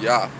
Yeah.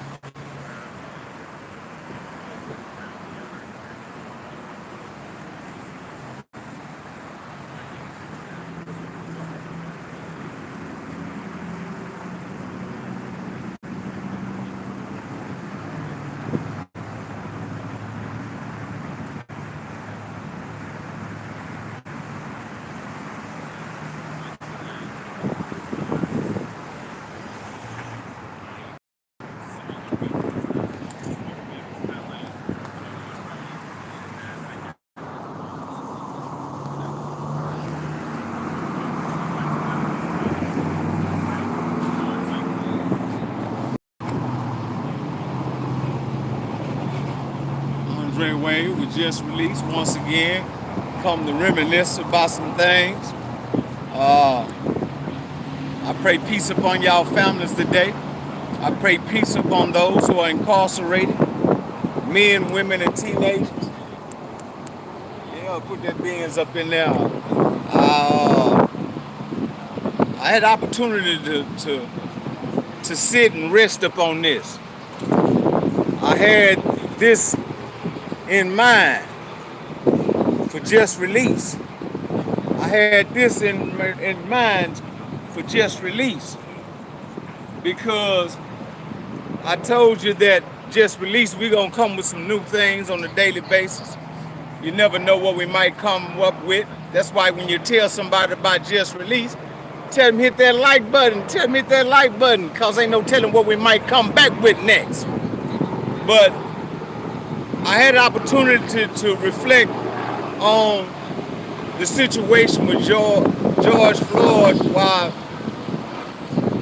Andre Wayne was just released once again. Come to reminisce about some things. Uh, I pray peace upon y'all families today. I pray peace upon those who are incarcerated, men, women, and teenagers. Yeah, put that beans up in there. Uh, I had the opportunity to sit and rest upon this. I had this in mind for just release. I had this in mind for just release because I told you that just release, we're going to come with some new things on a daily basis. You never know what we might come up with. That's why when you tell somebody about just release, tell them hit that like button. Tell them hit that like button because ain't no telling what we might come back with next. But I had an opportunity to reflect on the situation with George Floyd while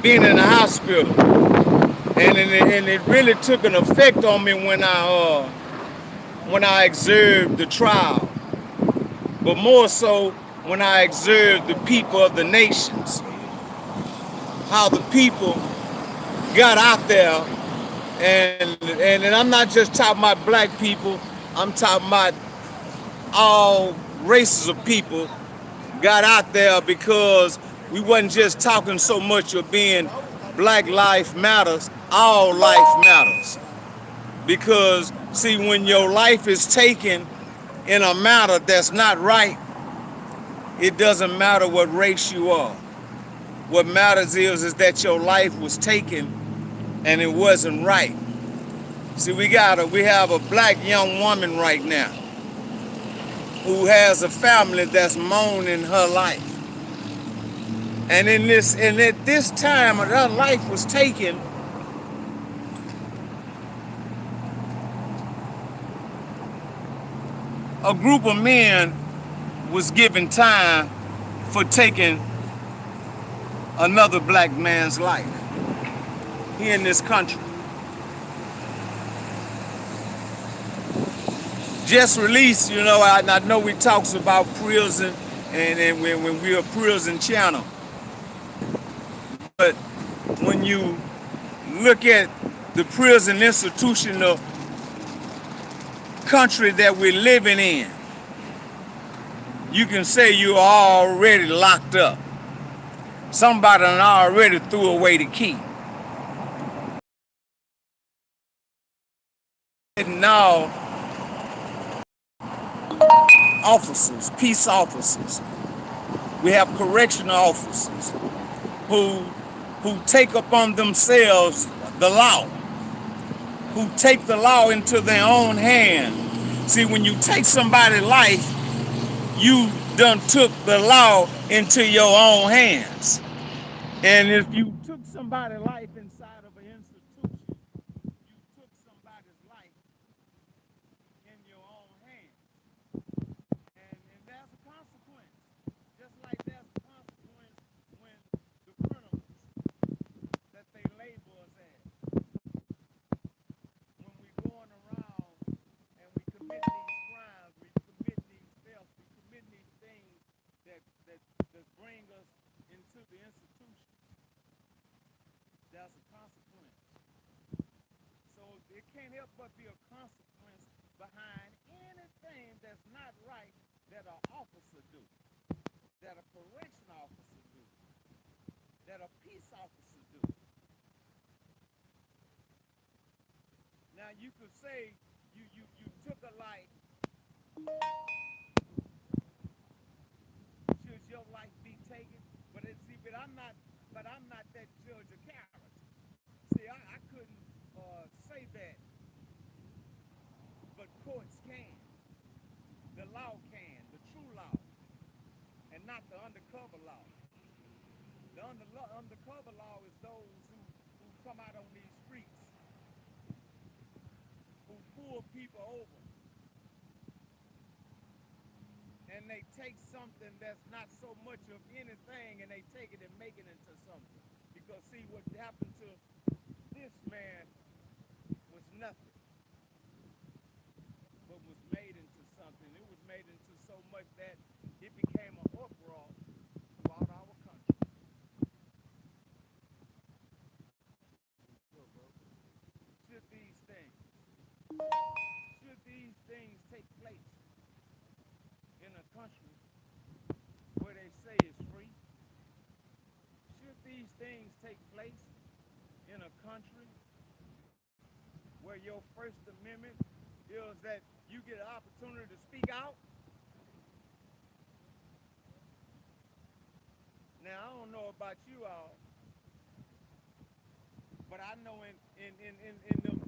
being in the hospital. And it really took an effect on me when I observed the trial, but more so when I observed the people of the nations, how the people got out there, and I'm not just talking about black people, I'm talking about all races of people got out there because we wasn't just talking so much of being Black Life Matters, all life matters. Because see, when your life is taken in a manner that's not right, it doesn't matter what race you are. What matters is that your life was taken and it wasn't right. See, we have a black young woman right now who has a family that's mourning her life. And at this time her life was taken, a group of men was given time for taking another black man's life here in this country. Just released, I know we talks about prison and when we're a prison channel, but when you look at the prison institutional country that we're living in, you can say you are already locked up. Somebody already threw away the key. Now, officers, peace officers, we have correctional officers who take upon themselves the law, who take the law into their own hand. See, when you take somebody's life, you done took the law into your own hands. And if you took somebody's life inside of an institution, you took somebody's life in your own hands. And there's a consequence. Just like there's a consequence when the criminals that they label us as, when we going around and we commit these crimes, we commit these thefts, we commit these things that bring us into the institution, there's a consequence. So it can't help but be a consequence behind anything that's not right that an officer do, that a correction officer do, that a peace officer do. Now you could say you took a life. Should your life be taken? But I'm not that judge of character. See, I couldn't say that, but courts can. The law can, the true law, and not the undercover law. The undercover law is those who come out on these streets, who pull people over, and they take something that's not so much of anything, and they take it and make it into something. Because see, what happened to this man was nothing, but was made into something. It was made into so much that it became an uproar throughout our country. Should these things, should these things take place in a country where they say it's free? Should these things take place in a country where your First Amendment is that you get an opportunity to speak out? Now, I don't know about you all, but I know in the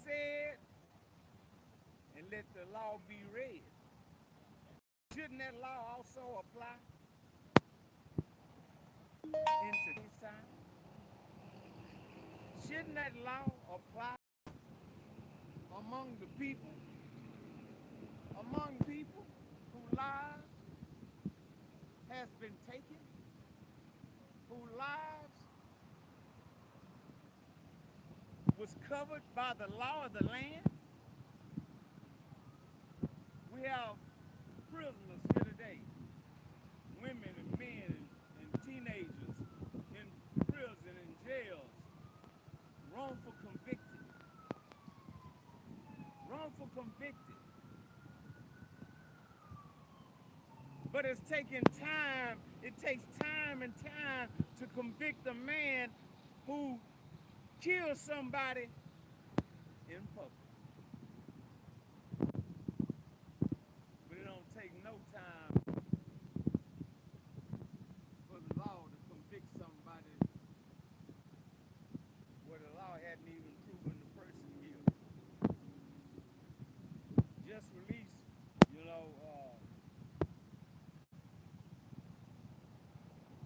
said and let the law be read. Shouldn't that law also apply in today's time? Shouldn't that law apply among the people, among people whose lives has been taken, whose lives was covered by the law of the land? We have prisoners here today, women and men and teenagers in prison and jails, wrongful convicted, wrongful convicted. But it's taking time, it takes time and time to convict a man who killed somebody in public. But it don't take no time for the law to convict somebody where the law hadn't even proven the person guilty. Just released, you know,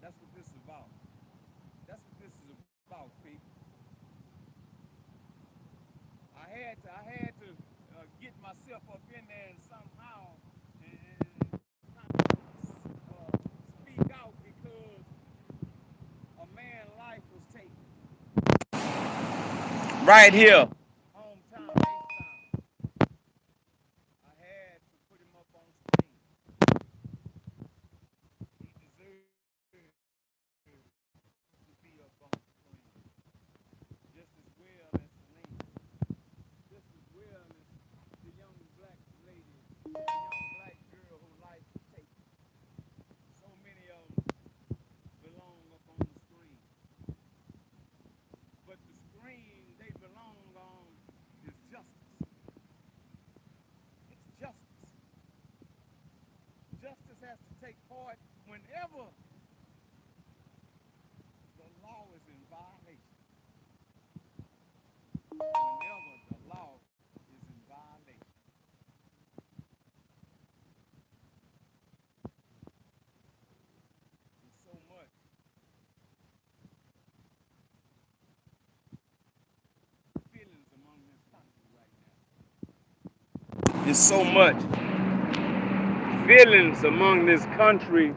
that's what this is about. That's what this is about, people. I had to get myself up in there and somehow and speak out because a man's life was taken. Right here. Hometown, H-Town. I had to put him up on screen. He deserved to be up on screen. Just as well as Selena. Just as well as the young black lady, the young black girl whose life was taken. So many of them belong up on the screen. But the screen they belong on is justice. It's justice. Justice has to take part whenever the law is in violation. Whenever the law is in violation. There's so much feelings among this country right now. There's so much feelings among this country